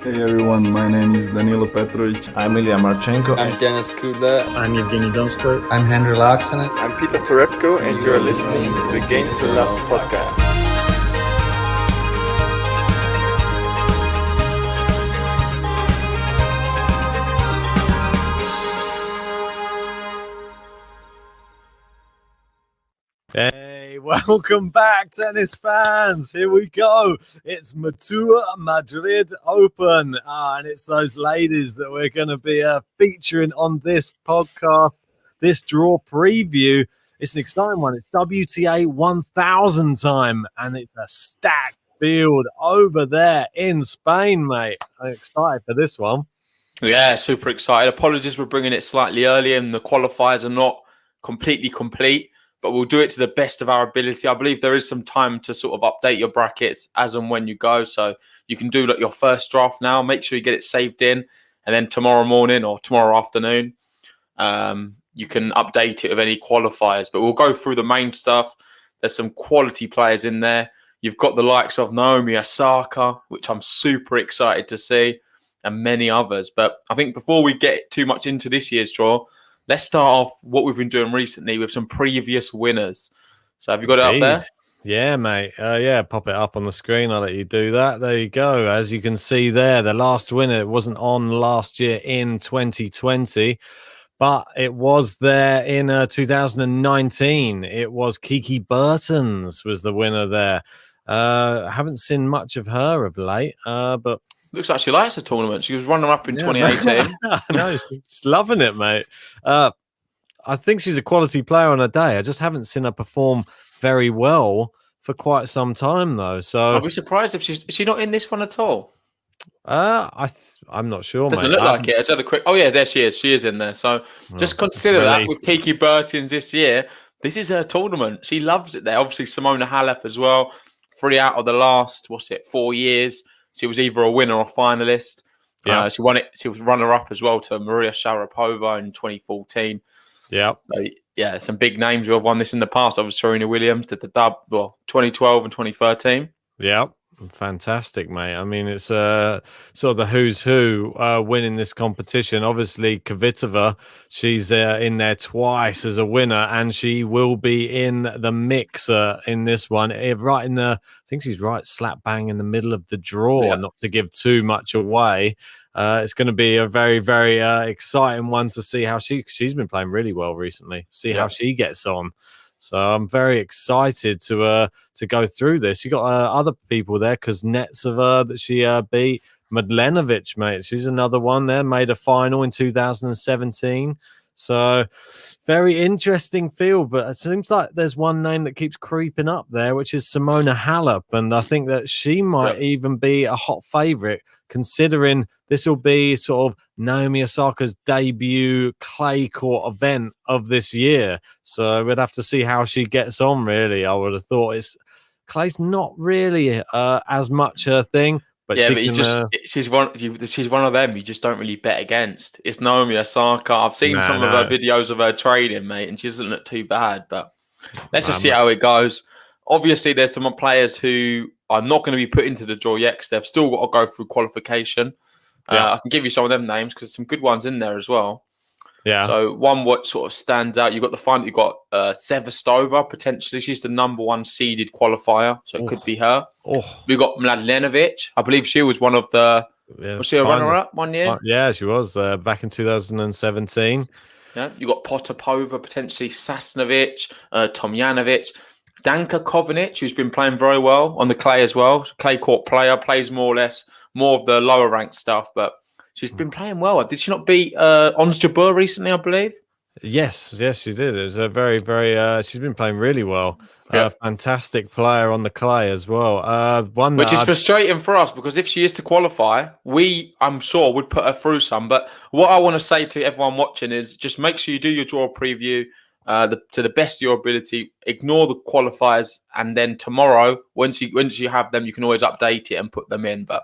Hey everyone, my name is Danilo Petrovic. I'm Ilya Marchenko. I'm Denis Kudla. I'm Evgeny Donskoy. I'm Henry Laaksonen. I'm Peter Torebko, and you're listening to the Game to Love podcast. Hey, welcome back, tennis fans. Here we go. It's Mutua Madrid Open, and it's those ladies that we're going to be featuring on this podcast, this draw preview. It's an exciting one. It's WTA 1000 time, and it's a stacked field over there in Spain, mate. I'm excited for this one. Yeah, super excited. Apologies for bringing it slightly early, and the qualifiers are not completely complete. But we'll do it to the best of our ability. I believe there is some time to sort of update your brackets as and when you go. So you can do like your first draft now. Make sure you get it saved in. And then tomorrow morning or tomorrow afternoon, you can update it with any qualifiers. But we'll go through the main stuff. There's some quality players in there. You've got the likes of Naomi Osaka, which I'm super excited to see, and many others. But I think before we get too much into this year's draw, let's start off what we've been doing recently with some previous winners. So have you got it up there? Yeah, mate. Yeah, pop it up on the screen. I'll let you do that. There you go. As you can see there, the last winner wasn't on last year in 2020, but it was there in 2019. It was Kiki Bertens was the winner there. Haven't seen much of her of late, but looks like she likes the tournament. She was runner-up in 2018. I know, she's loving it, mate. I think she's a quality player on her day. I just haven't seen her perform very well for quite some time, though. So I'll be surprised if is she not in this one at all? I'm not sure, Doesn't mate. look like it. I just had a quick. Oh yeah, there she is. She is in there. So just consider that with Kiki Bertens this year. This is her tournament. She loves it there. Obviously, Simona Halep as well. 3 out of the last 4 years. She was either a winner or finalist. Yeah, she won it. She was runner-up as well to Maria Sharapova in 2014. Yeah, so, yeah, some big names who have won this in the past. Obviously, Serena Williams did the dub, 2012 and 2013. Yeah, fantastic, mate. I mean, it's sort of the who's who winning this competition. Obviously, Kavitava, she's in there twice as a winner, and she will be in the mix in this one. Right in the, I think she's right slap bang in the middle of the draw. Not to give too much away. It's going to be a very, very exciting one to see how she's been playing really well recently. See how she gets on. So I'm very excited to go through this. You got other people there, Kuznetsov that she beat, Mladenovic, mate. She's another one there. Made a final in 2017. So very interesting field, but it seems like there's one name that keeps creeping up there, which is Simona Halep, and I think that she might even be a hot favourite, considering this will be sort of Naomi Osaka's debut clay court event of this year. So we'd have to see how she gets on, really. I would have thought clay's not really as much her thing. But yeah, she's one of them you just don't really bet against. It's Naomi Osaka. I've seen some of her videos of her training, mate, and she doesn't look too bad. But let's just see how it goes. Obviously, there's some players who are not going to be put into the draw yet because they've still got to go through qualification. I can give you some of them names because there's some good ones in there as well. Yeah. So one what sort of stands out, you've got the final. You've got Sevastova potentially. She's the number 1 seeded qualifier, so it could be her. We've got Mladenovic. I believe she was one of the. Was she a runner-up one year? Yeah, she was back in 2017. Yeah. You got Potapova potentially, Sasnovic, Tomjanovic, Danka Kovanic, who's been playing very well on the clay as well. Clay court player, plays more of the lower ranked stuff, but. She's been playing well. Did she not beat Ons Jabeur recently, I believe? Yes, she did. It was a very, very... she's been playing really well. Fantastic player on the clay as well. Which is frustrating for us because if she is to qualify, I'm sure, would put her through some. But what I want to say to everyone watching is just make sure you do your draw preview to the best of your ability. Ignore the qualifiers. And then tomorrow, once you have them, you can always update it and put them in. But...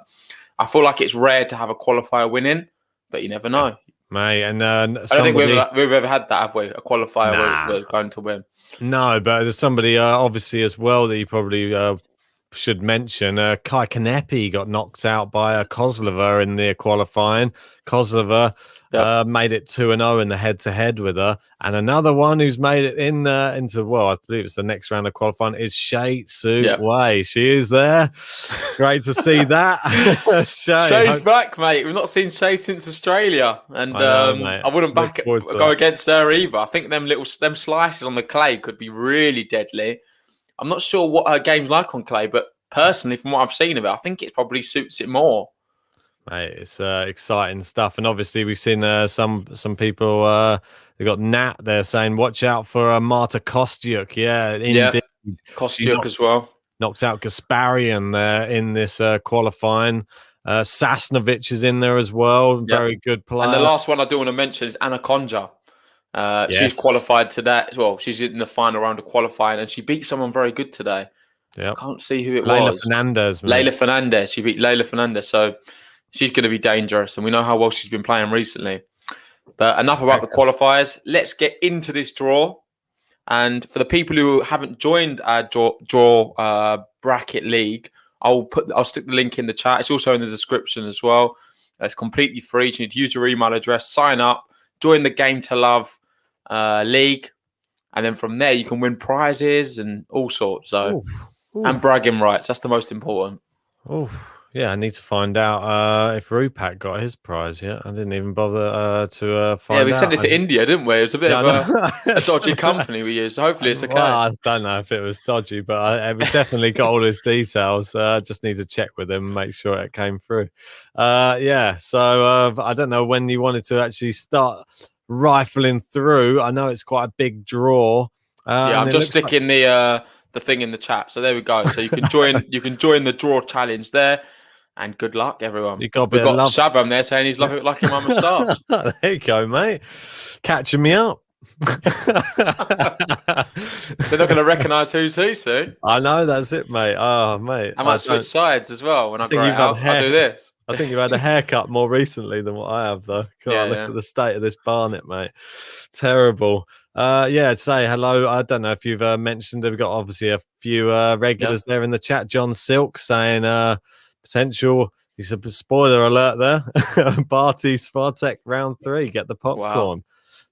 I feel like it's rare to have a qualifier winning, but you never know. Mate, and I don't think we've ever had that, have we? A qualifier where we're going to win. No, but there's somebody obviously as well that you probably should mention Kai Kanepi got knocked out by Kozlova in the qualifying. Kozlova made it 2-0 in the head-to-head with her. And another one who's made it into, well, I believe it's the next round of qualifying, is Shea Su Wei. She is there. Great to see that. Shea's back, mate. We've not seen Shea since Australia. And I wouldn't go against her either. I think them slices on the clay could be really deadly. I'm not sure what her game's like on clay, but personally, from what I've seen of it, I think it probably suits it more. Mate, it's exciting stuff. And obviously, we've seen some people, they got Nat there saying, watch out for Marta Kostyuk. Yeah, indeed. Kostyuk as well. Knocked out Gasparian there in this qualifying. Sasnovich is in there as well. Very good player. And the last one I do want to mention is Anna Konja. She's qualified today. Well, she's in the final round of qualifying, and she beat someone very good today. I can't see who it was. Leylah Fernandez. She beat Leylah Fernandez. So she's going to be dangerous, and we know how well she's been playing recently. But enough about the qualifiers. Let's get into this draw. And for the people who haven't joined our draw bracket league, I'll stick the link in the chat. It's also in the description as well. It's completely free. You need to use your email address, sign up, join the Game to Love league, and then from there you can win prizes and all sorts. So and bragging rights. That's the most important. Yeah, I need to find out if Rupak got his prize yet. I didn't even bother to find out. Yeah, we sent it to India, didn't we? It was a bit of a dodgy company we used. So hopefully it's okay. Well, I don't know if it was dodgy, but we definitely got all his details. Just need to check with him and make sure it came through. So I don't know when you wanted to actually start rifling through. I know it's quite a big draw. I'm just sticking the thing in the chat. So there we go. So you can join. You can join the draw challenge there. And good luck, everyone. We've got Shabam there saying he's lucky my moustache. There you go, mate. Catching me up. They're not going to recognise who's who soon. I know, that's it, mate. Oh, mate. I might switch sides as well when I grow out. I'll do this. I think you've had a haircut more recently than what I have, though. Look at the state of this Barnet, mate. Terrible. Say hello. I don't know if you've mentioned it. We've got obviously a few regulars there in the chat. John Silk saying potential. He's a spoiler alert there. Barty Spartek round 3. Get the popcorn.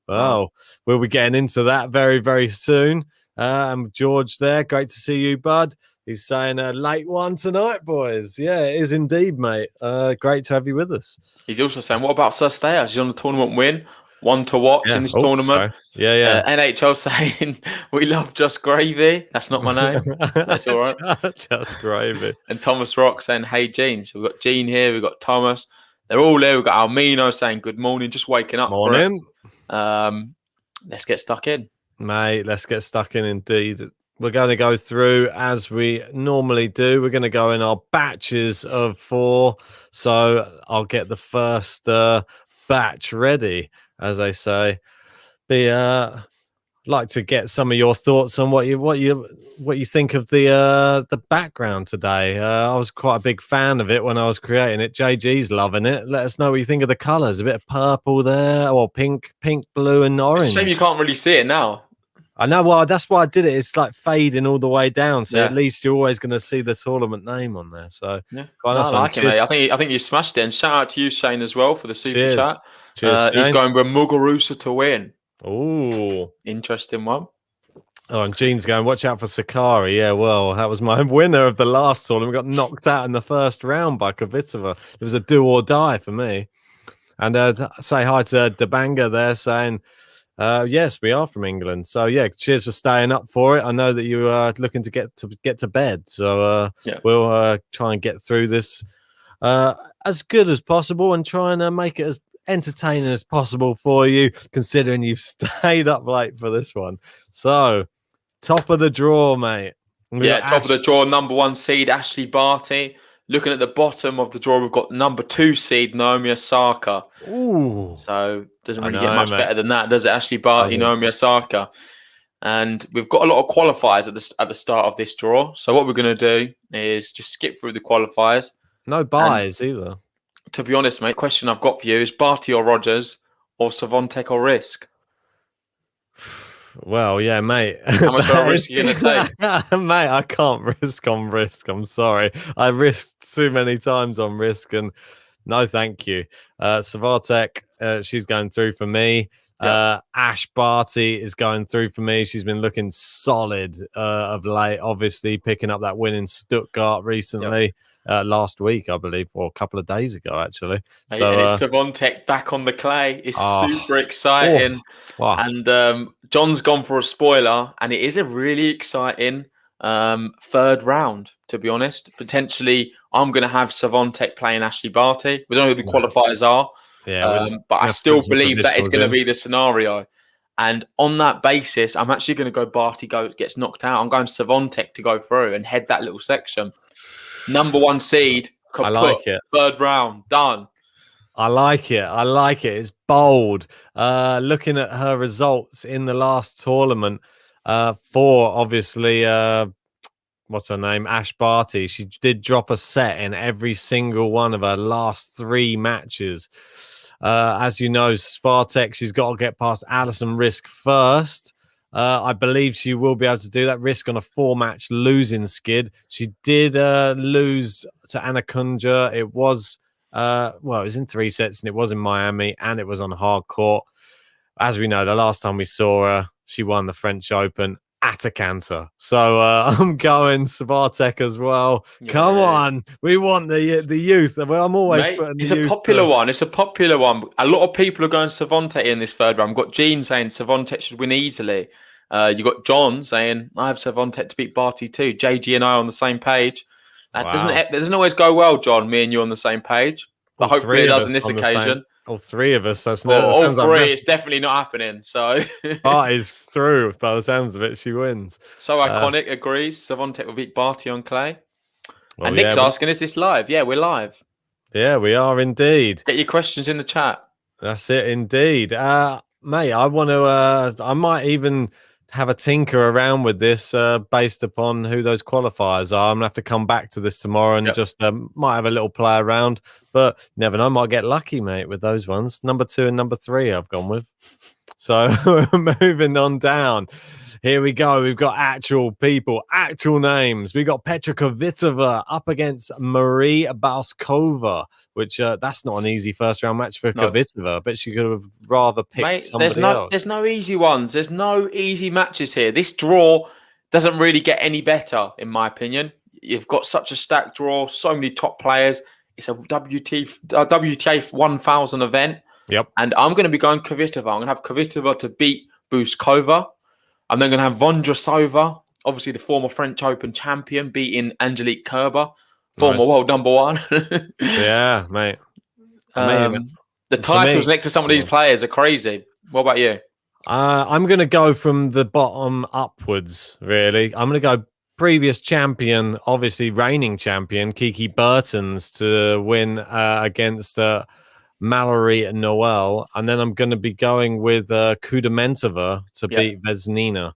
Wow. We'll be getting into that very, very soon. And George there. Great to see you, bud. He's saying a late one tonight, boys. Yeah, it is indeed, mate. Great to have you with us. He's also saying, what about Sustaya? She's on the tournament win. One to watch in this tournament. Sorry. Yeah. NHL saying, we love Just Gravy. That's not my name. That's all right. Just Gravy. And Thomas Rock saying, hey, Gene. So we've got Gene here. We've got Thomas. They're all there. We've got Almino saying, good morning. Just waking up. Morning. Let's get stuck in. Mate, let's get stuck in indeed. We're going to go through as we normally do. We're going to go in our batches of 4. So I'll get the first batch ready, as I say. Like to get some of your thoughts on what you think of the background today. I was quite a big fan of it when I was creating it. JG's loving it. Let us know what you think of the colours. A bit of purple there, or pink, blue, and orange. It's a shame you can't really see it now. I know. Well, that's why I did it. It's like fading all the way down, so at least you're always going to see the tournament name on there. So I like it, mate. I think you smashed it. And shout out to you, Shane, as well for the super chat. Cheers, he's going with Muguruza to win. Oh, interesting one. Oh, and Gene's going, watch out for Sakari. Yeah, well, that was my winner of the last tournament. We got knocked out in the first round by Kavitava. It was a do or die for me. And say hi to Debanga there saying, yes, we are from England. So, yeah, cheers for staying up for it. I know that you are looking to get to bed. So we'll try and get through this as good as possible and try and make it as entertaining as possible for you, considering you've stayed up late for this one. So, top of the draw, mate. Top of the draw, number 1 seed, Ashley Barty. Looking at the bottom of the draw, we've got number 2 seed, Naomi Osaka. Ooh. So, doesn't really get much better than that, does it? Ashley Barty, Naomi Osaka. And we've got a lot of qualifiers at the start of this draw. So, what we're going to do is just skip through the qualifiers. No buys either. To be honest, mate, question I've got for you is Barty or Rogers or Swiatek or Risk? Well, yeah, mate. How much of a risk are you going to take? Mate, I can't risk on risk. I'm sorry. I risked too many times on risk, and no, thank you. Swiatek, she's going through for me. Yeah. Ash Barty is going through for me. She's been looking solid of late, obviously picking up that win in Stuttgart recently, last week, I believe, or a couple of days ago, actually. So, and it's Swiatek back on the clay. It's super oh, exciting. wow. And John's gone for a spoiler, and it is a really exciting third round, to be honest. Potentially, I'm going to have Swiatek playing Ashley Barty. We don't know who the qualifiers are. Yeah, but I still believe that is going to be the scenario. And on that basis, I'm actually going to go Barty gets knocked out. I'm going Swiatek to go through and head that little section. Number 1 seed, kaput, I like it. Third round, done. I like it. I like it. It's bold. Looking at her results in the last tournament for obviously what's her name? Ash Barty. She did drop a set in every single one of her last 3 matches. As you know, Swiatek, she's got to get past Alison Risk first. I believe she will be able to do that. Risk on a 4-match losing skid. She did lose to Anna Kunja. It was it was in 3 sets, and it was in Miami, and it was on hard court. As we know, the last time we saw her, she won the French Open at a canter. So I'm going Swiatek as well. Yeah. Come on, we want the youth. I'm always putting the it's a popular one. It's a popular one. A lot of people are going Swiatek in this third round. I've got Jean saying Swiatek should win easily. You got John saying I have Swiatek to beat Barty too. JG and I are on the same page. That doesn't always go well, John. Me and you on the same page, but hopefully it does on this occasion. All 3 of us. That's all 3. It's definitely not happening. So Barty's through. By the sounds of it, she wins. So iconic. Agrees. Swiatek will beat Barty on clay. Well, and Nick's asking, "Is this live?" Yeah, we're live. Yeah, we are indeed. Get your questions in the chat. That's it, indeed, mate. I want to. I might even have a tinker around with this based upon who those qualifiers are. I'm gonna have to come back to this tomorrow and just might have a little play around, but never know, might get lucky, mate, with those ones. Number 2 and number 3 I've gone with. So moving on down. Here we go. We've got actual people, actual names. We got Petra Kavitava up against Marie Abaskova, which that's not an easy first round match for Kavitava. I bet she could have rather picked somebody else. There's no easy ones. There's no easy matches here. This draw doesn't really get any better, in my opinion. You've got such a stacked draw, so many top players. It's a WTA 1000 event. Yep. And I'm going to be going Kavitava. I'm going to have Kavitava to beat Buskova. I'm then going to have Vondrousova, obviously the former French Open champion, beating Angelique Kerber, former world number 1. Yeah, mate. The titles next to some of these players are crazy. What about you? I'm going to go from the bottom upwards, really. I'm going to go previous champion, obviously reigning champion, Kiki Bertens to win against Mallory Noel, and then I'm going to be going with Kuznetsova to beat Vesnina.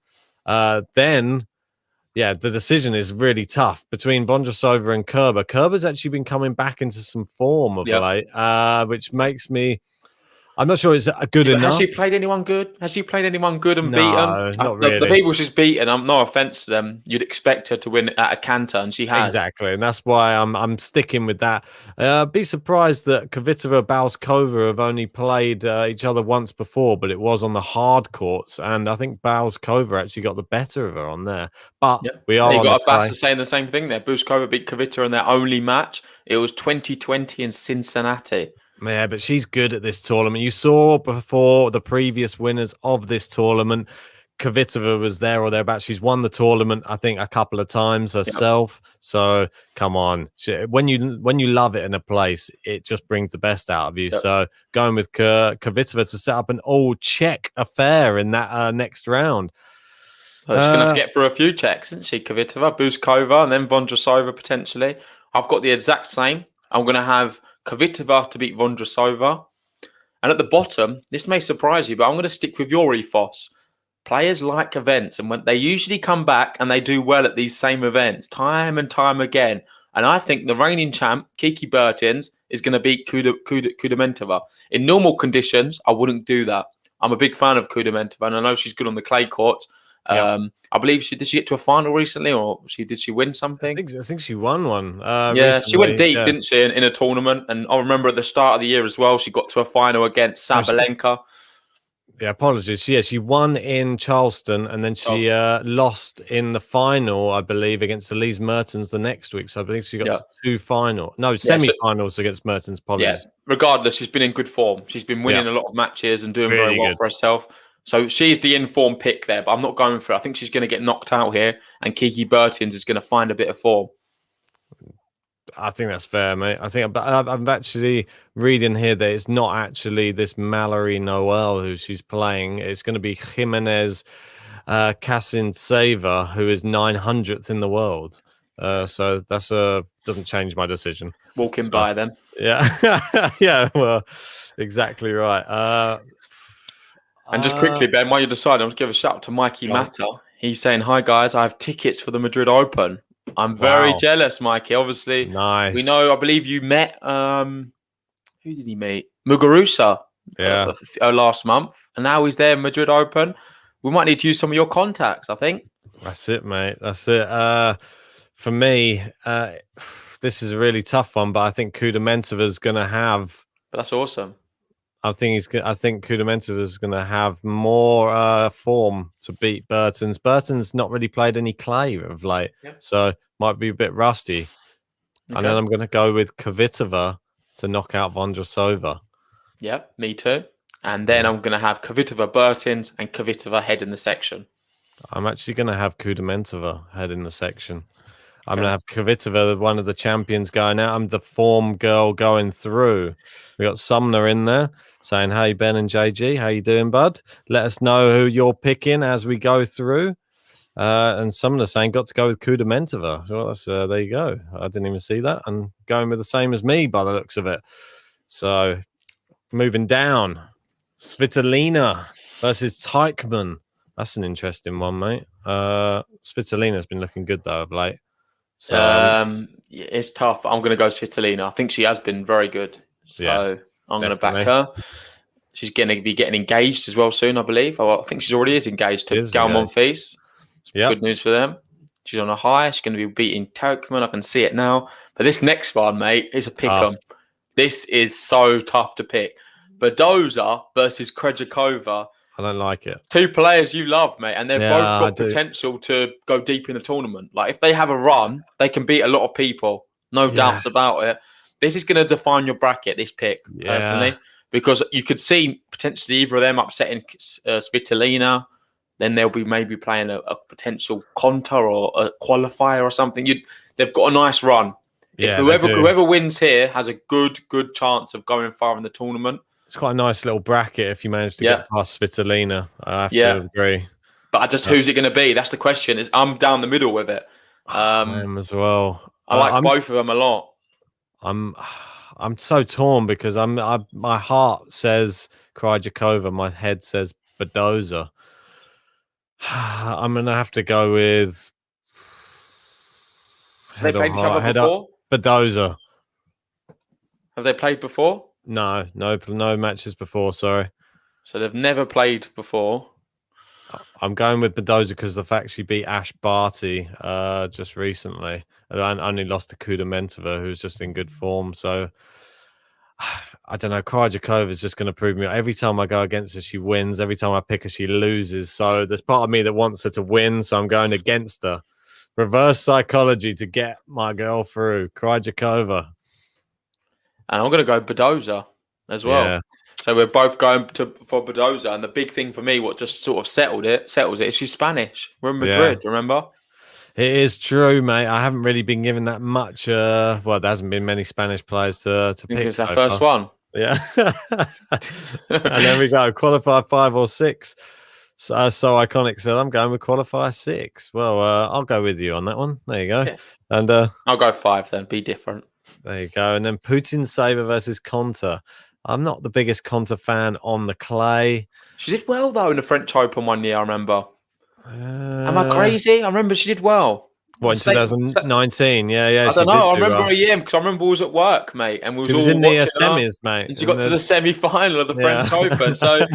Then, the decision is really tough between Vondrousova and Kerber. Kerber's actually been coming back into some form of late, which makes me... I'm not sure it's good enough. Has she played anyone good? Has she played anyone good and beaten? No, not really. The people she's beaten, I'm no offense to them, you'd expect her to win at a canter, and she has. Exactly, and that's why I'm sticking with that. Be surprised that Kavitava and Abaskova have only played each other once before, but it was on the hard courts, and I think Abaskova actually got the better of her on there. But we are. You got Abaskova saying the same thing there. Abaskova beat Kavitava in their only match. It was 2020 in Cincinnati. Yeah, but she's good at this tournament. You saw before the previous winners of this tournament, Kavitava was there or thereabouts. She's won the tournament, I think, a couple of times herself. Yep. So come on, when you love it in a place, it just brings the best out of you. Yep. So going with Kavitava to set up an all-Czech affair in that next round. Well, she's going to have to get through a few checks, isn't she? Kavitava, Buskova, and then Vondrousova potentially. I've got the exact same. I'm going to have Kavitava to beat Vondrousova. And at the bottom, this may surprise you, but I'm going to stick with your ethos. Players like events, and when they usually come back and they do well at these same events, time and time again. And I think the reigning champ, Kiki Bertens, is going to beat Kuznetsova. In normal conditions, I wouldn't do that. I'm a big fan of Kuznetsov, and I know she's good on the clay courts. I believe did she get to a final recently, or did she win something? I think she won one. Yeah, she went recently. deep, didn't she, in a tournament? And I remember at the start of the year as well, she got to a final against Sabalenka. Yeah, apologies. She won in Charleston, and then she lost in the final, I believe, against Elise Mertens the next week. So I believe she got to semi-finals against Mertens. Apologies. Yeah, regardless, she's been in good form. She's been winning a lot of matches and doing very well for herself. So she's the informed pick there, but I'm not going for it. I think she's going to get knocked out here, and Kiki Bertens is going to find a bit of form. I think that's fair, mate. I think I'm actually reading here that it's not actually this Mallory Noel who she's playing. It's going to be Jimenez Kasintseva, who is 900th in the world. So that's doesn't change my decision. Walking by then. Yeah. Yeah, well, exactly right. And just quickly, Ben, while you decide, I'll give a shout out to Mikey Mata. He's saying, "Hi guys, I have tickets for the Madrid Open. I'm very jealous, Mikey. Obviously, nice. We know. I believe you met. Who did he meet? Muguruza. Last month, and now he's there in Madrid Open. We might need to use some of your contacts. I think that's it, mate. That's it. For me, this is a really tough one, but I think Kuznetsov is going to have. But that's awesome. I think Kuznetsov is going to have more form to beat Bertens. Bertens not really played any clay of late, so might be a bit rusty. Okay. And then I'm going to go with Kavitava to knock out Vondrasova. Yeah, me too. And then I'm going to have Kavitava Bertens and Kavitava head in the section. I'm actually going to have Kuznetsova head in the section. I'm going to have Kavitava, one of the champions, going out. I'm the form girl going through. We got Sumner in there saying, "Hey, Ben and JG, how you doing, bud? Let us know who you're picking as we go through." And Sumner saying, "Got to go with Kuznetsova." Well, that's, there you go. I didn't even see that. And going with the same as me by the looks of it. So moving down, Svitalina versus Teichmann. That's an interesting one, mate. Svitalina's been looking good, though, of late. So it's tough. I'm going to go Svitalina. I think she has been very good. So I'm going to back her. She's going to be getting engaged as well soon, I believe. I think she's already engaged to Gal Monfils. Good news for them. She's on a high. She's going to be beating Teichmann. I can see it now. But this next one, mate, is a pick-em. This is so tough to pick. Budoza versus Krejjakova. I don't like it. Two players you love, mate, and they've both got potential to go deep in the tournament. Like, if they have a run, they can beat a lot of people. No doubts about it. This is going to define your bracket, this pick, personally, because you could see potentially either of them upsetting Svitalina. Then they'll be maybe playing a potential Conta or a qualifier or something. They've got a nice run. Yeah, if whoever wins here has a good chance of going far in the tournament. It's quite a nice little bracket if you manage to get past Svitalina. I have to agree. But who's it going to be? That's the question. I'm down the middle with it. I am as well. I like both of them a lot. I'm so torn because my heart says Krejjakova, my head says Budoza. I'm going to have to go with Have they played each other before? Budoza. Have they played before? No matches before, sorry. So they've never played before. I'm going with Budoza because of the fact she beat Ash Barty just recently. And only lost to Kuznetsova, who's just in good form. So, I don't know. Krejjakova is just going to prove me. Every time I go against her, she wins. Every time I pick her, she loses. So there's part of me that wants her to win, so I'm going against her. Reverse psychology to get my girl through. Krejjakova. And I'm going to go Budoza as well. Yeah. So we're both going for Budoza. And the big thing for me, what just sort of settles it, is she's Spanish. We're in Madrid, remember? It is true, mate. I haven't really been given that much. There hasn't been many Spanish players to pick. It's our first one. Yeah. And then we go qualify 5 or 6. So iconic said, I'm going with qualify 6. Well, I'll go with you on that one. There you go. Yeah. And I'll go 5 then. Be different. There you go. And then Putintseva versus Conta. I'm not the biggest Conta fan on the clay. She did well, though, in the French Open one year, I remember. Am I crazy? I remember she did well. What, in 2019? Yeah, I she don't know. did I do remember well. a year because I remember I was at work, mate, and we was She was all in the watching her, semis, mate. and she got to the semi-final of the French Open. So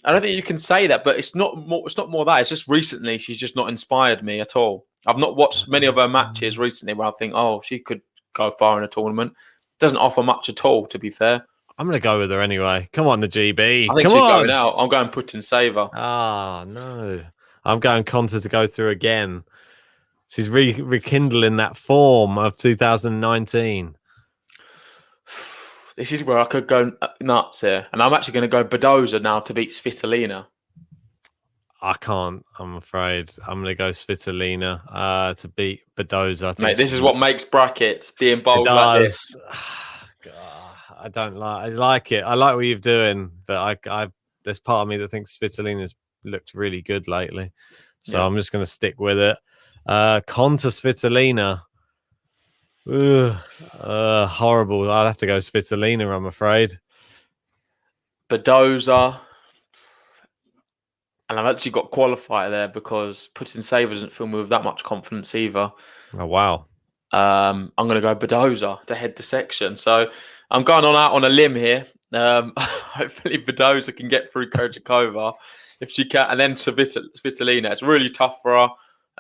I don't think you can say that, but it's not more. It's not more that. It's just recently she's just not inspired me at all. I've not watched many of her matches recently where I think, oh, she could go far in a tournament. Doesn't offer much at all, to be fair. I'm going to go with her anyway. Come on, the GB. I think Come she's on. going out. I'm going Putin Saver. Ah, no. I'm going Konta to go through again. She's rekindling that form of 2019. This is where I could go nuts here. And I'm actually going to go Budoza now to beat Svitalina. I can't, I'm afraid. I'm going to go Svitalina to beat Budoza. Mate, this is what makes brackets, being bold like this. I don't like. I like it. I like what you're doing, but I there's part of me that thinks Svitalina's looked really good lately, so I'm just going to stick with it. Konta Svitalina, horrible. I'll have to go Svitalina, I'm afraid. Budoza, and I've actually got qualifier there because Putin Saver doesn't fill me with that much confidence either. Oh wow. I'm going to go Budoza to head the section. So I'm going out on a limb here. Hopefully Budoza can get through Krejjakova if she can. And then to Svitalina. It's really tough for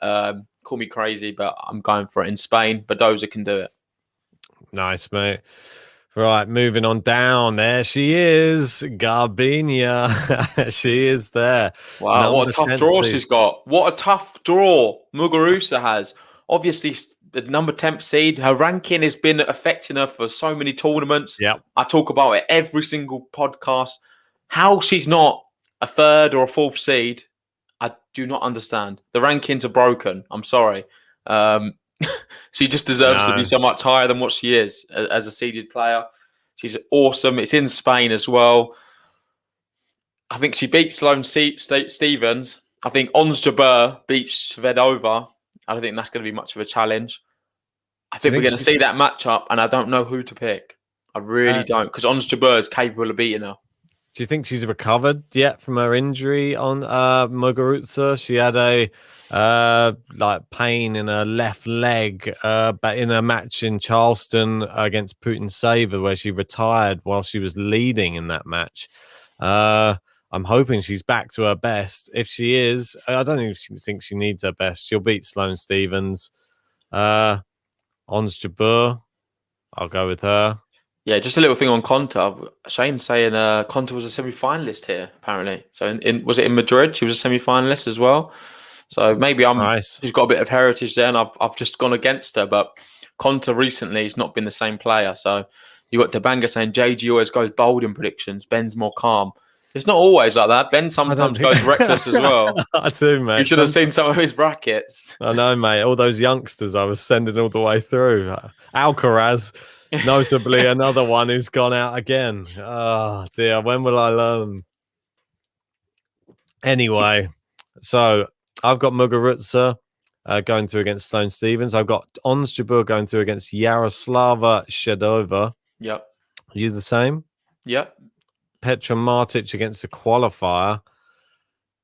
her. Call me crazy, but I'm going for it in Spain. Budoza can do it. Nice, mate. Right, moving on down. There she is, Garbinia. She is there. Wow, what a tough draw she's got. What a tough draw Muguruza has. Obviously, the number 10th seed, her ranking has been affecting her for so many tournaments. Yep. I talk about it every single podcast. How she's not a third or a fourth seed, I do not understand. The rankings are broken. I'm sorry. She just deserves to be so much higher than what she is as a seeded player. She's awesome. It's in Spain as well. I think she beats Sloane Stephens. I think Ons Jabeur beats Svedova. I don't think that's going to be much of a challenge. I think we're going to see that matchup, and I don't know who to pick. I really don't, because Ons Jabeur is capable of beating her. Do you think she's recovered yet from her injury on Muguruza? She had a pain in her left leg but in a match in Charleston against Putin Saver, where she retired while she was leading in that match. I'm hoping she's back to her best. If she is, I don't even think she needs her best. She'll beat Sloane Stephens. Ons Jabeur, I'll go with her. Yeah, just a little thing on Konta. Shane saying Konta was a semi-finalist here, apparently. So was it in Madrid? She was a semi-finalist as well. So maybe she's got a bit of heritage there, and I've just gone against her. But Konta recently has not been the same player. So you got Debanga saying JG always goes bold in predictions. Ben's more calm. It's not always like that. Ben sometimes goes reckless as well. I do, mate. You should have seen some of his brackets. I know, mate. All those youngsters I was sending all the way through. Alcaraz, notably another one who's gone out again. Oh, dear. When will I learn? Anyway, so I've got Muguruza going through against Sloane Stephens. I've got Ons Jabeur going through against Yaroslava Shvedova. Yep. Are you the same? Yep. Petra Martic against the qualifier.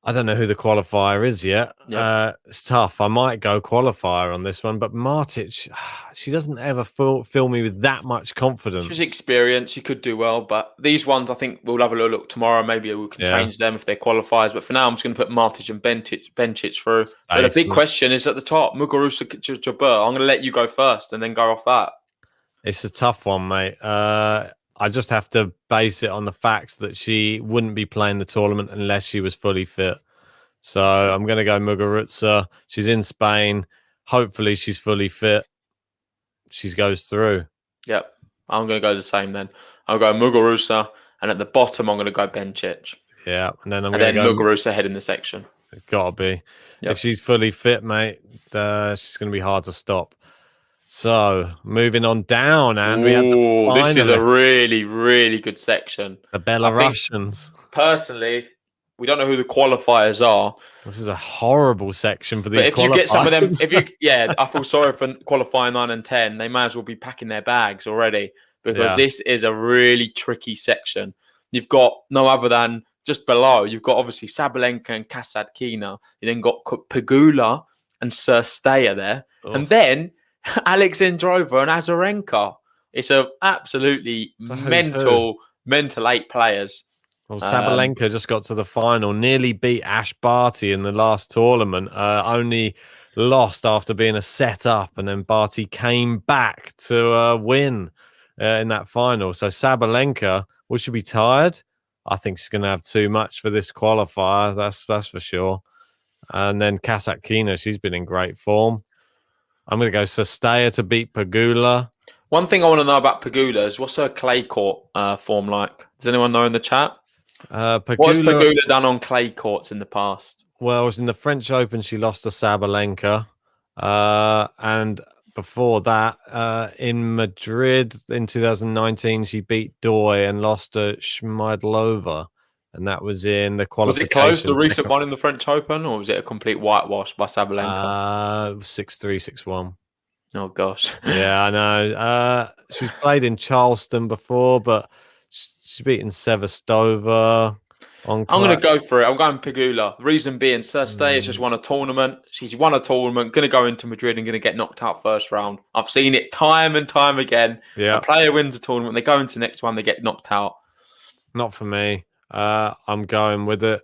I don't know who the qualifier is yet. Yep. It's tough. I might go qualifier on this one, but Martic, she doesn't ever fill me with that much confidence. She's experienced. She could do well, but these ones, I think we'll have a little look tomorrow. Maybe we can change them if they're qualifiers. But for now, I'm just going to put Martic and Bencic through. But the big question is at the top, Muguruza Jabeur. I'm going to let you go first and then go off that. It's a tough one, mate. I just have to base it on the facts that she wouldn't be playing the tournament unless she was fully fit. So I'm going to go Muguruza. She's in Spain. Hopefully she's fully fit. She goes through. Yep. I'm going to go the same then. I'll go Muguruza. And at the bottom, I'm going to go Bencic. Yeah. And then Muguruza head in the section. It's got to be. Yep. If she's fully fit, mate, she's going to be hard to stop. So, moving on down, and we have the finalists. This is a really, really good section. The Belarusians. Personally, we don't know who the qualifiers are. This is a horrible section for these qualifiers. If you get some of them, I feel sorry for qualifying 9 and 10. They might as well be packing their bags already because this is a really tricky section. You've got no other than just below. You've got obviously Sabalenka and Kasatkina. You then got Pegula and Sir Steyer there. And then Alexandrova and Azarenka. It's a absolutely mental 8 players. Well, Sabalenka just got to the final, nearly beat Ash Barty in the last tournament, only lost after being a set up, and then Barty came back to win in that final. So Sabalenka, will she be tired? I think she's going to have too much for this qualifier, that's for sure. And then Kasatkina, she's been in great form. I'm going to go Sestaya to beat Pegula. One thing I want to know about Pegula is what's her clay court form like? Does anyone know in the chat? What's Pegula done on clay courts in the past? Well, in the French Open, she lost to Sabalenka. And before that, in Madrid in 2019, she beat Doi and lost to Schmeidlova. And that was in the qualification. Was it close, the recent one in the French Open, or was it a complete whitewash by Sabalenka? 6-3, 6-1. Oh, gosh. Yeah, I know. She's played in Charleston before, but she's beaten Sevastova. I'm going to go for it. I'm going Pegula. The reason being, Sestaya has just won a tournament. She's won a tournament, going to go into Madrid and going to get knocked out first round. I've seen it time and time again. Yeah. A player wins a tournament, they go into the next one, they get knocked out. Not for me. I'm going with it.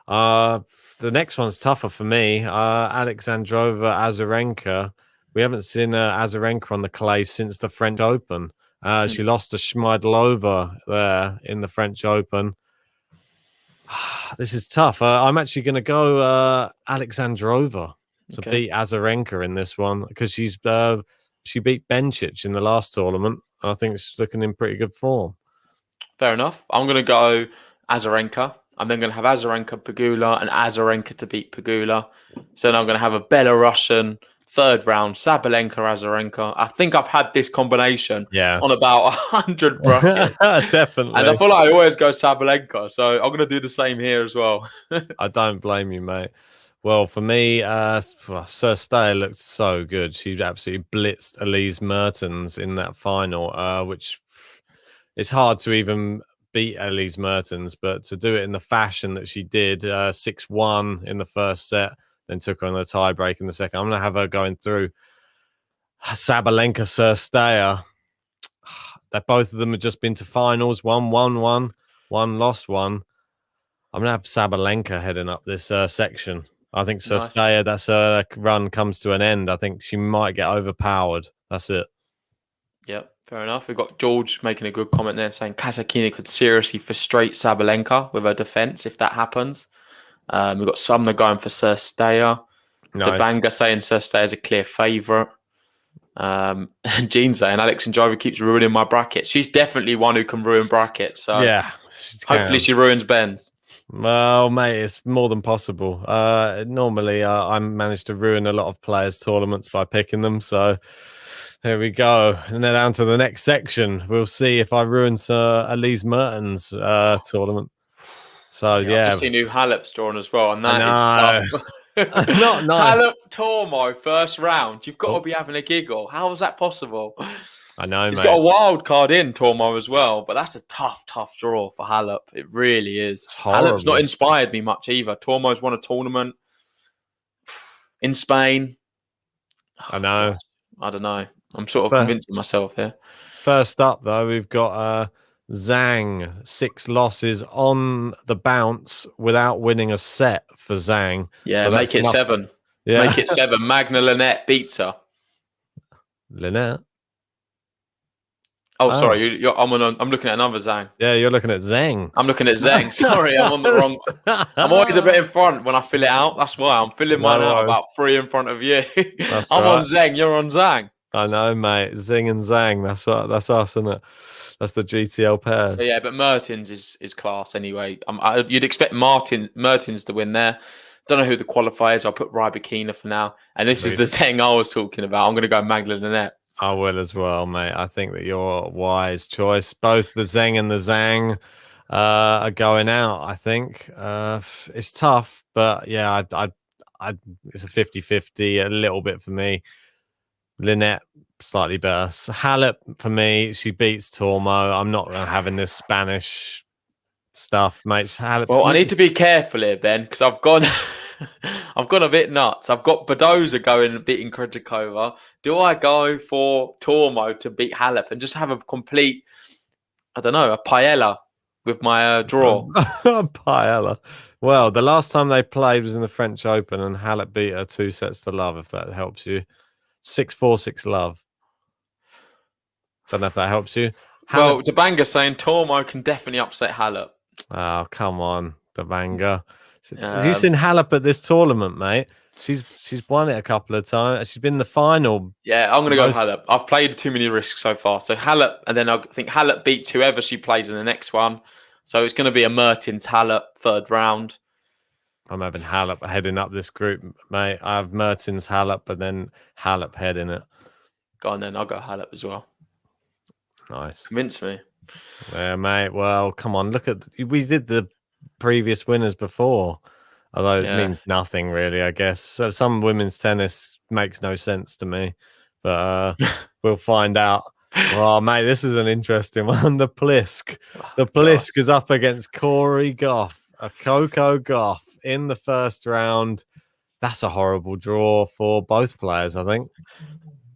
The next one's tougher for me. Alexandrova Azarenka. We haven't seen Azarenka on the clay since the French Open. She lost to Schmeidlova there in the French Open. This is tough. I'm actually going to go Alexandrova to beat Azarenka in this one because she beat Bencic in the last tournament. I think she's looking in pretty good form. Fair enough. I'm going to go Azarenka. I'm then going to have Azarenka, Pegula, and Azarenka to beat Pegula. So then I'm going to have a Belarusian third round, Sabalenka, Azarenka. I think I've had this combination on about 100 brackets. Definitely. And I feel like I always go Sabalenka. So I'm going to do the same here as well. I don't blame you, mate. Well, for me, Sestaya looked so good. She absolutely blitzed Elise Mertens in that final, which it's hard to even beat Elise Mertens, but to do it in the fashion that she did, 6-1 in the first set, then took her on the tie break in the second. I'm going to have her going through Sabalenka, Sestaya. That both of them have just been to finals. One won one, one lost one. I'm going to have Sabalenka heading up this section. I think Sestaya, that's her run comes to an end. I think she might get overpowered. That's it. Yep, fair enough. We've got George making a good comment there saying Kasatkina could seriously frustrate Sabalenka with her defense if that happens. We've got Sumner going for Sestaya. Nice. Devanga saying Sestaya is a clear favourite. And Jean saying Alexandrova keeps ruining my bracket. She's definitely one who can ruin brackets. So yeah, hopefully she ruins Ben's. Well, mate, it's more than possible. Normally, I manage to ruin a lot of players' tournaments by picking them. So here we go. And then down to the next section. We'll see if I ruin Elise Mertens' tournament. So, I've just seen who Halep's drawn as well, and that is tough. No. Halep Tormo, first round. You've got to be having a giggle. How is that possible? I know, She's mate. got a wild card in Tormo as well, but that's a tough draw for Halep. It really is. Halep's not inspired me much either. Tormo's won a tournament in Spain. I know. Gosh, I don't know. I'm sort of convincing myself here. First up, though, we've got Zhang. 6 losses on the bounce without winning a set for Zhang. Yeah, so make it 7. Yeah. Make it 7. Magna Linette beats her. Linette? Oh, sorry. I'm looking at another Zhang. Yeah, you're looking at Zhang. I'm looking at Zhang. Sorry, I'm on the wrong. I'm always a bit in front when I fill it out. That's why I'm filling mine out about 3 in front of you. I'm on Zhang. You're on Zhang. I know, mate. Zing and Zhang. That's us, isn't it? That's the GTL pairs. So, yeah, but Mertens is class anyway. You'd expect Mertens to win there. Don't know who the qualifier is. I'll put Rybakina for now. And this is the thing I was talking about. I'm going to go Magna Linette. I will as well, mate. I think that you're a wise choice. Both the Zeng and the Zhang are going out, I think. It's tough, but yeah, it's a 50-50, a little bit for me. Linette, slightly better. Halep, for me, she beats Tormo. I'm not having this Spanish stuff, mate. Halep's I need to be careful here, Ben, because I've gone I've gone a bit nuts. I've got Budoza going and beating Krejjakova. Do I go for Tormo to beat Halep and just have a complete, I don't know, a paella with my draw? Paella. Well, the last time they played was in the French Open, and Halep beat her 2-0. If that helps you, 6-4, 6-love. Don't know if that helps you. Well, Dabanga's saying Tormo can definitely upset Halep. Oh, come on, Dabanga. Have you seen Halep at this tournament, mate? She's won it a couple of times. She's been in the final. Yeah, I'm going to go Halep. I've played too many risks so far. So Halep, and then I think Halep beats whoever she plays in the next one. So it's going to be a Mertens Halep third round. I'm having Halep heading up this group, mate. I have Mertens Halep, and then Halep heading it. Go on then. I'll go Halep as well. Nice. Convince me. Yeah, mate. Well, come on. Look at we did the previous winners before, although it means nothing really, I guess. So some women's tennis makes no sense to me, but we'll find out. Oh, mate, this is an interesting one. The Plisk. The Plisk is up against Corey Goff, a Coco Goff in the first round. That's a horrible draw for both players, I think.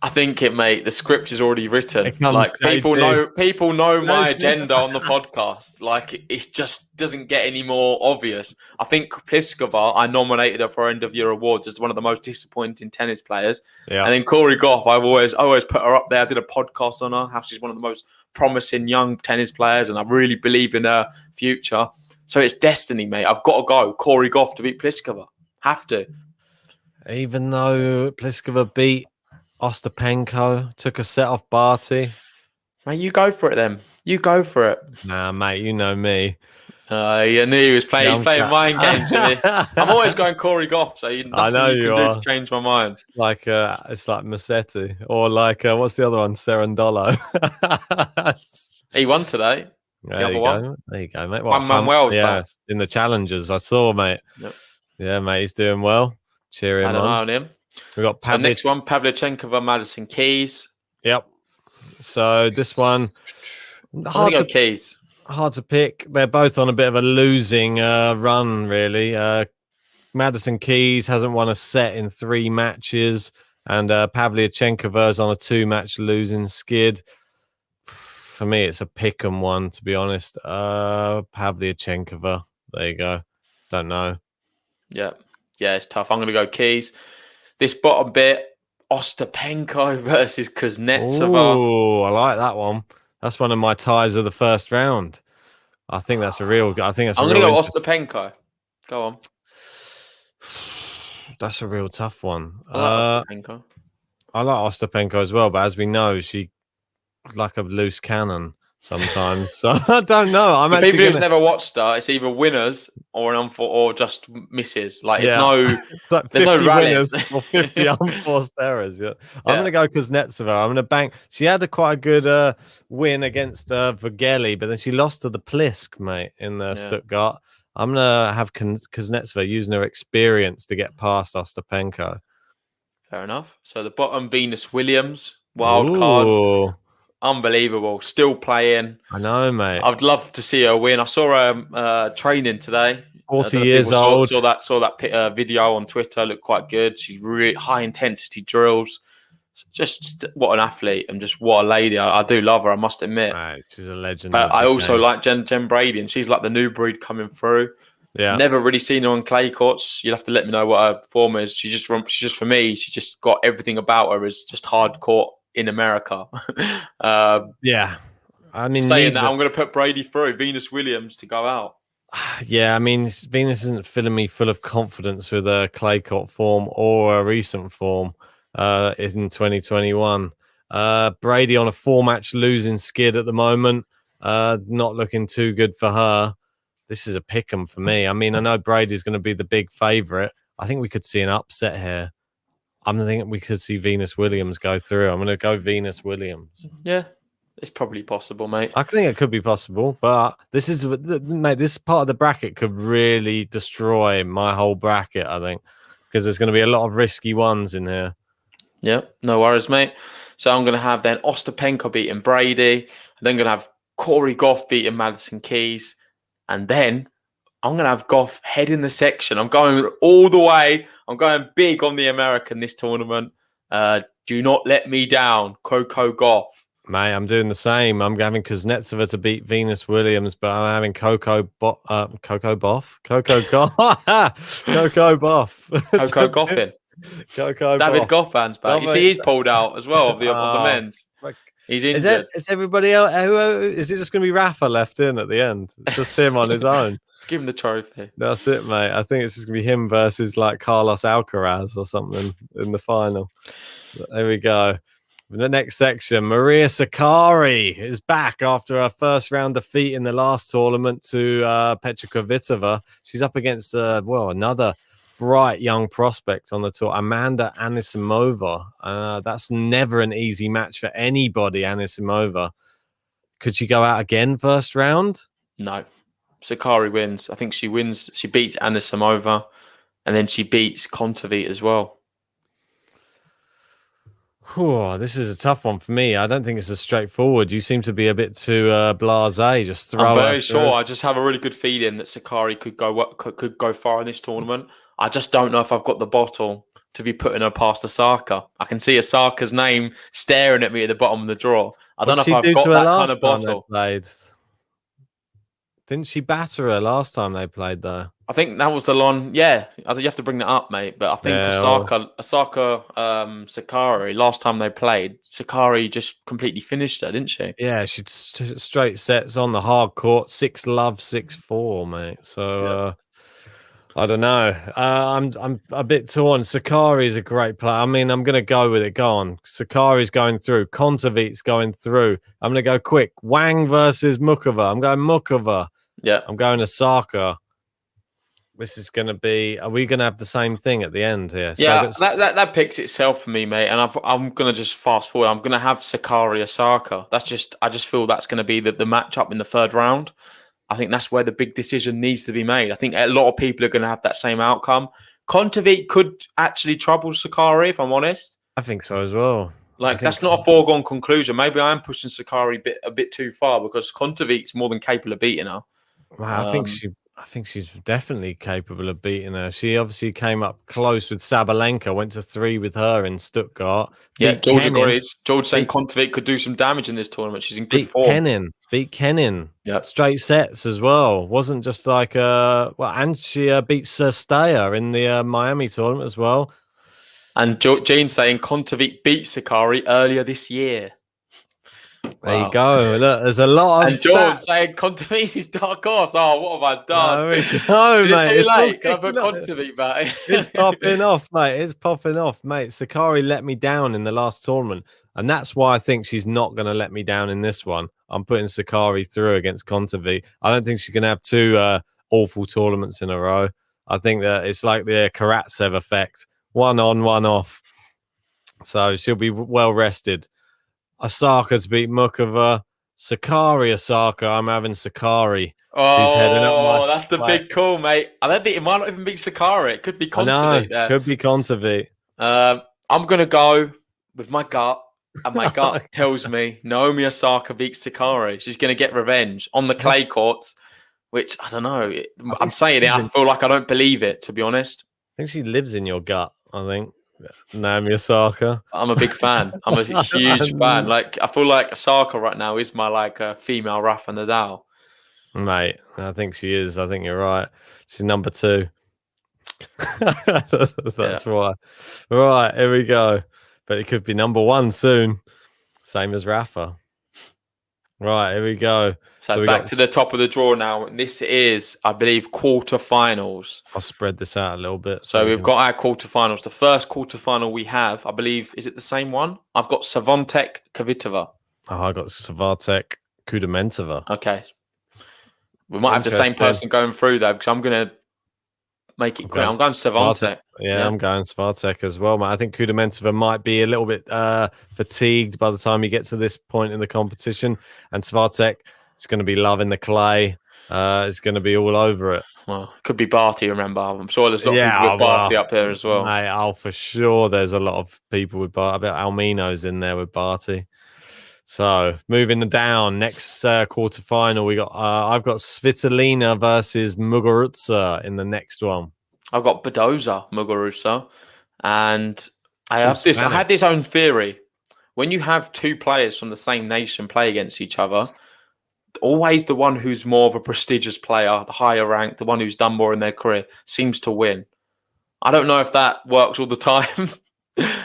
I think the script is already written. Like people know my agenda on the podcast. Like it just doesn't get any more obvious. I think Pliskova, I nominated her for end of year awards as one of the most disappointing tennis players. Yeah. And then Corey Goff, I've always put her up there. I did a podcast on her, how she's one of the most promising young tennis players, and I really believe in her future. So it's destiny, mate. I've got to go Corey Goff to beat Pliskova. Have to. Even though Pliskova beat Ostapenko, took a set off Barty. Mate, you go for it then. You go for it. Nah, mate, you know me. You knew he was playing. He's playing mind games with me. I'm always going Corey Goff, so I know you can do to change my mind. It's like Massetti, or like what's the other one? Serendolo. He won today. There you go. There you go, mate. One Manuel's back in the challenges. I saw, mate. Yep. Yeah, mate, he's doing well. Cheer him on. I don't know on him. We got next one, Pavlyuchenkova, Madison Keys. Yep. So this one, hard to pick. They're both on a bit of a losing run, really. Madison Keys hasn't won a set in 3 matches, and Pavlyuchenkova's on a 2-match losing skid. For me, it's a pick 'em one, to be honest. Pavlyuchenkova. There you go. Don't know. Yeah, it's tough. I'm going to go Keys. This bottom bit, Ostapenko versus Kuznetsova. Oh, I like that one. That's one of my ties of the first round. I think that's a real. I'm going to go Ostapenko. Go on. That's a real tough one. I like Ostapenko. I like Ostapenko as well, but as we know, she like a loose cannon sometimes. So I don't know. People who've never watched her, it's either winners or just misses. Like it's like there's no rallies or 50 unforced errors. Yeah. I'm going to go Kuznetsova. I'm going to bank. She had quite a good win against Vogeli, but then she lost to the Plisk, mate, in Stuttgart. I'm going to have Kuznetsova using her experience to get past Ostapenko. Fair enough. So the bottom, Venus Williams, wild card. Unbelievable. Still playing. I know, mate. I'd love to see her win. I saw her training today. 40 years old. Saw that video on Twitter. Looked quite good. She's really high intensity drills. Just what an athlete and just what a lady. I do love her, I must admit. Right, she's a legend. But I also like Jen Brady, and she's like the new breed coming through. Yeah. Never really seen her on clay courts. You'll have to let me know what her form is. She's just for me, she just got everything about her is just hard court in America. Yeah. I mean, saying that, I'm going to put Brady through, Venus Williams to go out. Yeah, I mean, Venus isn't filling me full of confidence with a clay court form or a recent form in 2021. Brady on a 4-match losing skid at the moment. Not looking too good for her. This is a pick 'em for me. I mean, I know Brady's going to be the big favourite. I think we could see an upset here. I'm thinking we could see Venus Williams go through. I'm going to go Venus Williams. Yeah, it's probably possible, mate. I think it could be possible, but this part of the bracket could really destroy my whole bracket, I think, because there's going to be a lot of risky ones in here. Yeah, no worries, mate. So I'm going to have then Ostapenko beating Brady. I'm then going to have Corey Goff beating Madison Keys. And then I'm going to have Goff head in the section. I'm going all the way. I'm going big on the American this tournament. Do not let me down, Coco Gauff. Mate, I'm doing the same. I'm having Kuznetsova to beat Venus Williams, but I'm having Coco Boff. Coco Boff? Coco Boff. Coco Goffin. Coco David Boff. Goffman's back. You see, he's pulled out as well of the men's. He's injured. Is everybody else? Is it just going to be Rafa left in at the end? Just him on his own. Give him the trophy. That's it, mate. I think it's just going to be him versus like Carlos Alcaraz or something in the final. But there we go. The next section, Maria Sakkari is back after her first round defeat in the last tournament to Petra Kvitova. She's up against another bright young prospect on the tour, Amanda Anisimova. That's never an easy match for anybody, Anisimova. Could she go out again first round? No. Sakkari wins. I think she wins. She beats Anisimova, and then she beats Kontaveit as well. Oh, this is a tough one for me. I don't think it's as straightforward. You seem to be a bit too blasé. Just throw. I'm very sure. I just have a really good feeling that Sakkari could go far in this tournament. I just don't know if I've got the bottle to be putting her past Osaka. I can see Osaka's name staring at me at the bottom of the draw. I don't know if I've got that kind of bottle. Didn't she batter her last time they played, though? I think that was the one. Yeah, you have to bring that up, mate. But I think Osaka, Sakkari, last time they played, Sakkari just completely finished her, didn't she? Yeah, she straight sets on the hard court, 6-love, 6-4, mate. So I don't know. I'm a bit torn. Sakkari is a great player. I mean, I'm going to go with it. Go on. Sakkari's going through. Kontaveit's going through. I'm going to go quick. Wang versus Mukova. I'm going Mukova. Yeah. I'm going Osaka. This is going to be. Are we going to have the same thing at the end here? Yeah, so that picks itself for me, mate. And I'm going to just fast forward. I'm going to have Sakkari Osaka. I just feel that's going to be the matchup in the third round. I think that's where the big decision needs to be made. I think a lot of people are going to have that same outcome. Kontaveit could actually trouble Sakkari, if I'm honest. I think so as well. Like, that's not a foregone conclusion. Maybe I am pushing Sakkari a bit too far because Kontaveit's more than capable of beating her. Wow, I think she's definitely capable of beating her. She obviously came up close with Sabalenka, went to 3 with her in Stuttgart. Yeah, George agrees. George saying Kontaveit could do some damage in this tournament. She's in good form. Beat Kenin. Yeah. Straight sets as well. Wasn't just like and she beat Sestaya in the Miami tournament as well. And Gene saying Kontaveit beat Sakkari earlier this year. There you go. Look, there's a lot of. And George saying Kontaveit's is dark horse. Oh, what have I done? No, mate. It's too late. Can I put Kontaveit back? It's popping off, mate. It's popping off, mate. Sakkari let me down in the last tournament, and that's why I think she's not going to let me down in this one. I'm putting Sakkari through against Kontaveit. I don't think she's going to have 2 awful tournaments in a row. I think that it's like the Karatsev effect: 1 on, 1 off. So she'll be well rested. Osaka to beat Mukova. Sakkari Osaka. I'm having Sakkari. Oh, she's heading up that's the big call, mate. I don't think it might not even be Sakkari. It could be Kontaveit. Could be Kontaveit. I'm going to go with my gut. And my gut tells me Naomi Osaka beats Sakkari. She's going to get revenge on the clay courts, which I don't know. I'm saying it. I feel like I don't believe it, to be honest. I think she lives in your gut, I think. Naomi Osaka. I'm a big fan. I'm a huge fan. Like, I feel like Osaka right now is my female Rafa Nadal. Mate, I think she is. I think you're right. She's number 2. That's why. Right, here we go. But it could be number 1 soon. Same as Rafa. Right, here we go. So back to the top of the draw now. This is, I believe, quarterfinals. I'll spread this out a little bit. So we've got our quarterfinals. The first quarterfinal we have, I believe, is it the same one? I've got Swiatek Kavitova. Oh, I got Swiatek Kuznetsov. Okay. We might have the same person going through, though, because I'm going to make it clear. I'm going Swiatek. Yeah, I'm going Swiatek as well, mate. I think Kuznetsov might be a little bit fatigued by the time you get to this point in the competition. And Swiatek is going to be loving the clay. It's going to be all over it. Well, it could be Barty, remember. I'm sure there's a lot of people with Barty up here as well. Mate, for sure there's a lot of people with Barty. I bet Almino's in there with Barty. So moving down, next quarterfinal, we got I've got Svitalina versus Muguruza in the next one. I've got Budoza, Muguruza, and I All have this. I Spanish. had this own theory. When you have two players from the same nation play against each other, always the one who's more of a prestigious player, the higher rank, the one who's done more in their career, seems to win. I don't know if that works all the time.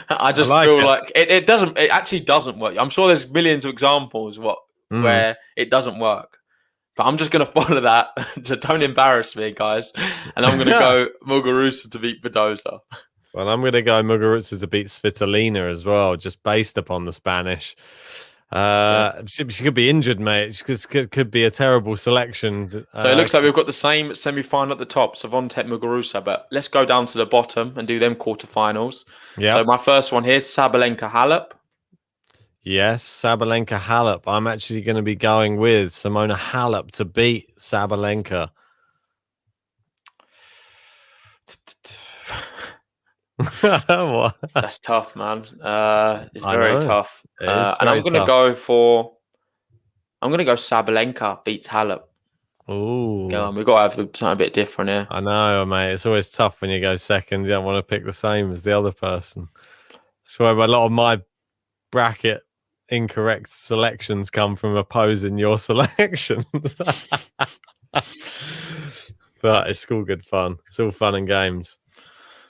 I just feel like it doesn't. It actually doesn't work. I'm sure there's millions of examples where it doesn't work. But I'm just going to follow that. Don't embarrass me, guys. And I'm going to go Muguruza to beat Budoza. Well, I'm going to go Muguruza to beat Svitalina as well, just based upon the Spanish. She could be injured, mate. She could be a terrible selection. So it looks like we've got the same semi-final at the top, Swiatek, Muguruza. But let's go down to the bottom and do them quarterfinals. Yeah. So my first one here is Sabalenka Halep. Yes, Sabalenka Halep. I'm actually going to be going with Simona Halep to beat Sabalenka. What? That's tough, man. It's very tough. And I'm going to go Sabalenka beats Halep. Ooh. Yeah, we've got to have something a bit different here. I know, mate. It's always tough when you go second. You don't want to pick the same as the other person. That's where a lot of my bracket incorrect selections come from opposing your selections. But it's all good fun. It's all fun and games.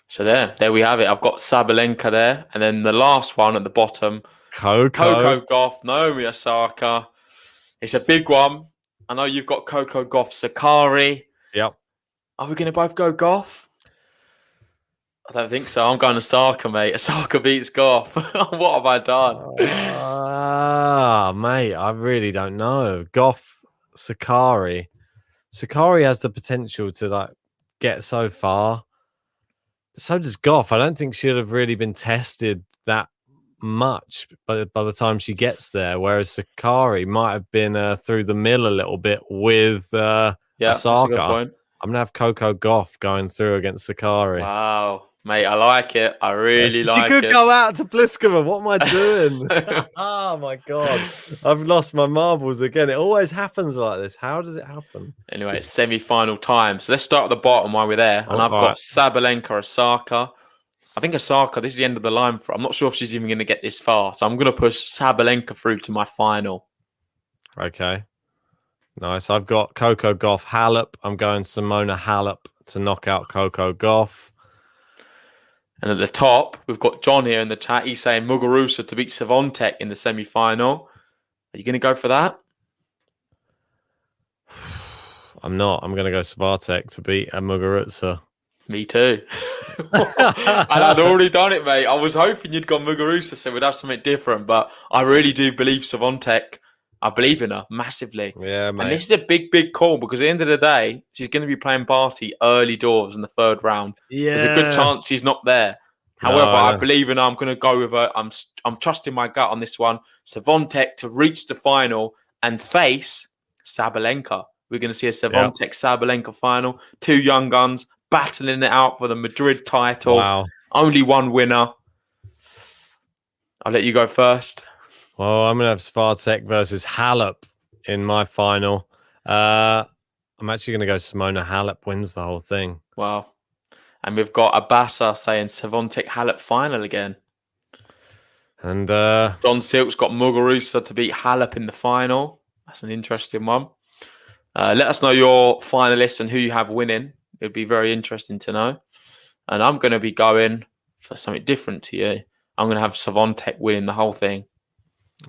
So there we have it. I've got Sabalenka there. And then the last one at the bottom, Coco Gauff, Naomi Osaka. It's a big one. I know you've got Coco Gauff, Sakari. Yep. Are we going to both go Gauff? I don't think so. I'm going Osaka, mate. Osaka beats Gauff. What have I done? Mate, I really don't know. Gauff, Sakari. Sakari has the potential to get so far. So does Gauff. I don't think she'd have really been tested that much by the time she gets there. Whereas Sakari might have been through the mill a little bit with Osaka. That's a good point. I'm gonna have Coco Gauff going through against Sakari. Wow, mate, I like it. I really like it. She could go out to Pliskova. What am I doing? Oh my god, I've lost my marbles again. It always happens like this. How does it happen? Anyway, it's semi-final time. So let's start at the bottom while we're there. And I've got Sabalenka, Osaka. I think Osaka, this is the end of the line for. I'm not sure if she's even going to get this far. So I'm going to push Sabalenka through to my final. Okay. Nice. I've got Coco Gauff, Halep. I'm going Simona Halep to knock out Coco Gauff. And at the top, we've got John here in the chat. He's saying Muguruza to beat Swiatek in the semi-final. Are you going to go for that? I'm not. I'm going to go Swiatek to beat Muguruza. Me too. And I'd already done it, mate. I was hoping you'd gone Muguruza so we'd have something different. But I really do believe Swiatek. I believe in her massively. Yeah, mate. And this is a big, big call because at the end of the day, she's going to be playing Barty early doors in the third round. Yeah. There's a good chance she's not there. However, I believe in her. I'm going to go with her. I'm trusting my gut on this one. Swiatek to reach the final and face Sabalenka. We're going to see a Swiatek-Sabalenka final. Two young guns battling it out for the Madrid title. Wow. Only one winner. I'll let you go first. Well, I'm going to have Swiatek versus Halep in my final. I'm actually going to go Simona Halep wins the whole thing. Wow. And we've got Abasa saying Swiatek Halep final again. And John Silk's got Muguruza to beat Halep in the final. That's an interesting one. Let us know your finalists and who you have winning. It would be very interesting to know. And I'm going to be going for something different to you. I'm going to have Swiatek winning the whole thing.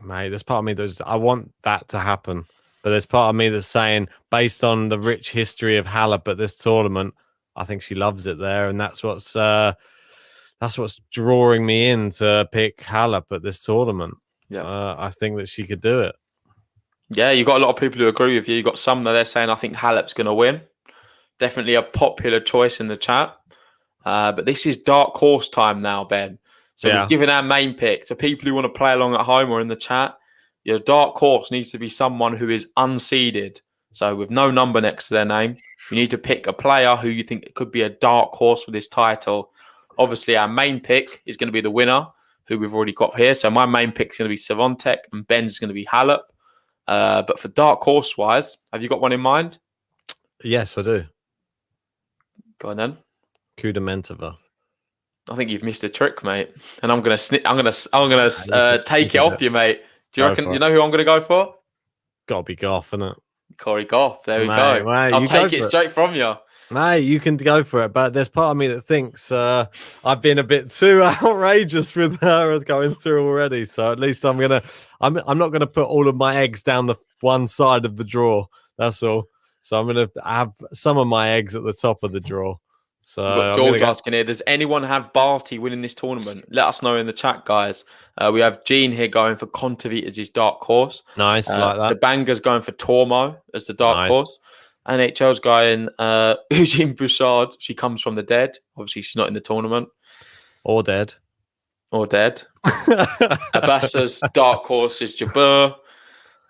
Mate, there's part of me that's I want that to happen. But there's part of me that's saying, based on the rich history of Halep at this tournament, I think she loves it there. And that's what's drawing me in to pick Halep at this tournament. Yeah, I think that she could do it. Yeah, you've got a lot of people who agree with you. You've got some that they're saying, I think Halep's going to win. Definitely a popular choice in the chat. But this is dark horse time now, Ben. So we've given our main pick. So people who want to play along at home or in the chat, your dark horse needs to be someone who is unseeded. So with no number next to their name, you need to pick a player who you think could be a dark horse for this title. Obviously, our main pick is going to be the winner, who we've already got here. So my main pick's going to be Swiatek and Ben's going to be Halep. But for dark horse wise, have you got one in mind? Yes, I do. Go on then. Kuznetsov. I think you've missed a trick, mate. And I'm gonna take it off you, mate. Do you reckon? You know who I'm gonna go for? Gotta be Goff, isn't it? Corey Goff. There we Mate, go. mate, I'll you take go it for it. straight from you. Mate, you can go for it, but there's part of me that thinks I've been a bit too outrageous with her as going through already. So at least I'm not gonna put all of my eggs down the one side of the drawer. That's all. So I'm gonna have some of my eggs at the top of the drawer. So We've got George asking here, does anyone have Barty winning this tournament? Let us know in the chat, guys. We have Gene here going for Kontaveit as his dark horse. Nice, like that. The Banger's going for Tormo as the dark horse. NHL's going Eugene Bouchard. She comes from the dead. Obviously, she's not in the tournament. Or dead. Abassa's dark horse is Jabeur.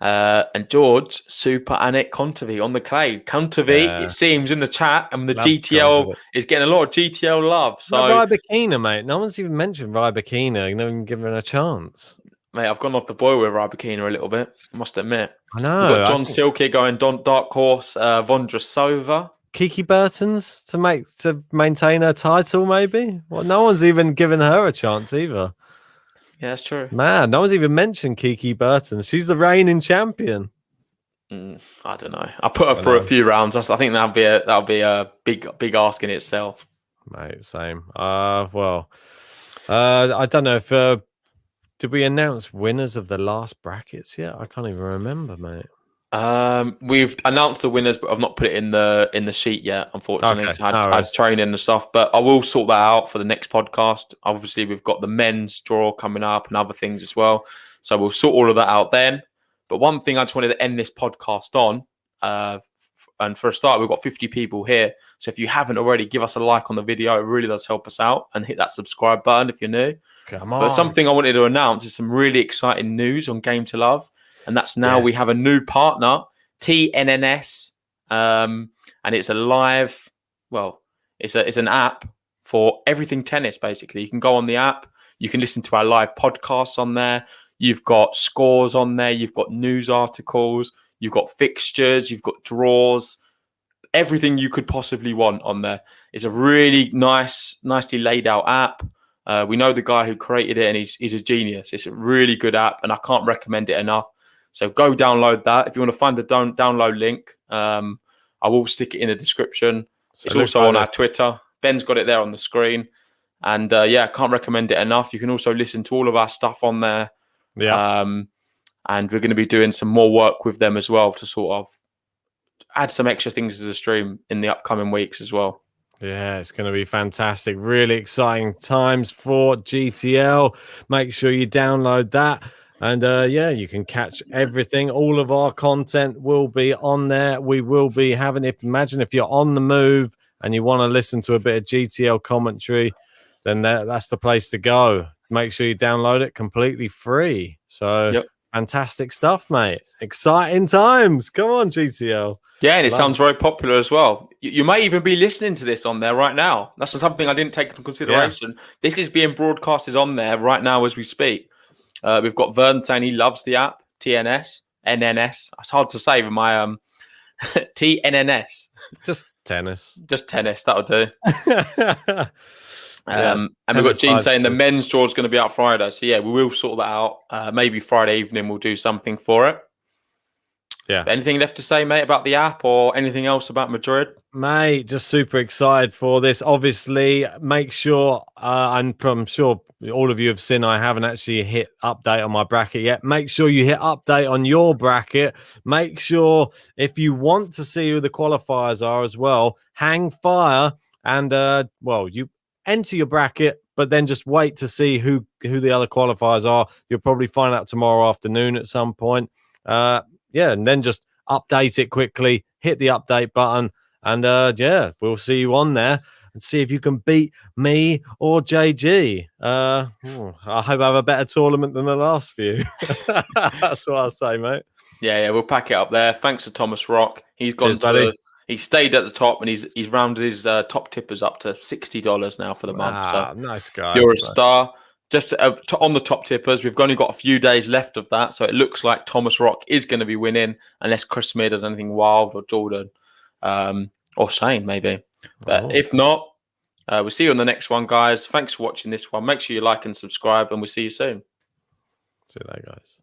And George, Super Anik Kontaveit on the clay. Kontaveit, it seems in the chat, and the GTL is getting a lot of GTL love. So Rybakina, mate. No one's even mentioned Rybakina. No one given her a chance. Mate, I've gone off the boil with Rybakina a little bit, I must admit. I know. We've got John Silk here going dark horse, Vondrasova. Kiki Bertens to maintain her title, maybe? Well, no one's even given her a chance either. Yeah, that's true. Man, no one's even mentioned Kiki Bertens. She's the reigning champion. I don't know. I put her for a few rounds. I think that'll be a big ask in itself. Mate, same. I don't know if did we announce winners of the last brackets yet? I can't even remember, mate. We've announced the winners, but I've not put it in the sheet yet, unfortunately. Okay. I had training and stuff, but I will sort that out for the next podcast. Obviously, we've got the men's draw coming up and other things as well, so we'll sort all of that out then. But one thing I just wanted to end this podcast on, and for a start, we've got 50 people here, so if you haven't already, give us a like on the video. It really does help us out, and hit that subscribe button if you're new. Come on. But something I wanted to announce is some really exciting news on Game to Love. And that's now we have a new partner, TNNS, and it's a live. Well, it's an app for everything tennis. Basically, you can go on the app, you can listen to our live podcasts on there. You've got scores on there. You've got news articles. You've got fixtures. You've got draws. Everything you could possibly want on there. It's a really nicely laid out app. We know the guy who created it, and he's a genius. It's a really good app, and I can't recommend it enough. So go download that. If you want to find the download link, I will stick it in the description. So it's also on our Twitter. Ben's got it there on the screen. And I can't recommend it enough. You can also listen to all of our stuff on there. Yeah. And we're going to be doing some more work with them as well to sort of add some extra things to the stream in the upcoming weeks as well. Yeah, it's going to be fantastic. Really exciting times for GTL. Make sure you download that. And you can catch everything. All of our content will be on there. We will be having imagine if you're on the move and you want to listen to a bit of GTL commentary, then that's the place to go. Make sure you download it completely free. So fantastic stuff, mate. Exciting times. Come on, GTL. Yeah, and it sounds very popular as well. You might even be listening to this on there right now. That's something I didn't take into consideration. Yeah. This is being broadcasted on there right now as we speak. We've got Vern saying he loves the app, TNS, NNS. It's hard to say with my TNNS. Just tennis. Just tennis, that'll do. And we've got Gene saying the men's draw is going to be out Friday. So, we will sort that out. Maybe Friday evening we'll do something for it. Yeah. Anything left to say, mate, about the app or anything else about Madrid? Mate, just super excited for this. Obviously, make sure, and I'm sure all of you have seen I haven't actually hit update on my bracket yet. Make sure you hit update on your bracket. Make sure if you want to see who the qualifiers are as well, hang fire and, you enter your bracket, but then just wait to see who the other qualifiers are. You'll probably find out tomorrow afternoon at some point. And then just update it quickly, hit the update button, and we'll see you on there and see if you can beat me or JG. I hope I have a better tournament than the last few. That's what I'll say, mate. Yeah, we'll pack it up there. Thanks to Thomas Rock. He's gone he stayed at the top, and he's rounded his top tippers up to $60 now for the month. So nice guy. You're a star. just on the top tippers, we've only got a few days left of that. So it looks like Thomas Rock is going to be winning unless Chris Smear does anything wild, or Jordan, or Shane maybe. But if not, we'll see you on the next one, guys. Thanks for watching this one. Make sure you like and subscribe, and we'll see you soon. See you later, guys.